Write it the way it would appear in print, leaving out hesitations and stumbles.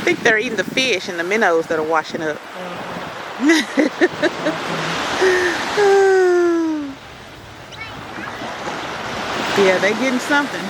I think they're eating the fish and the minnows that are washing up. Yeah, they getting something.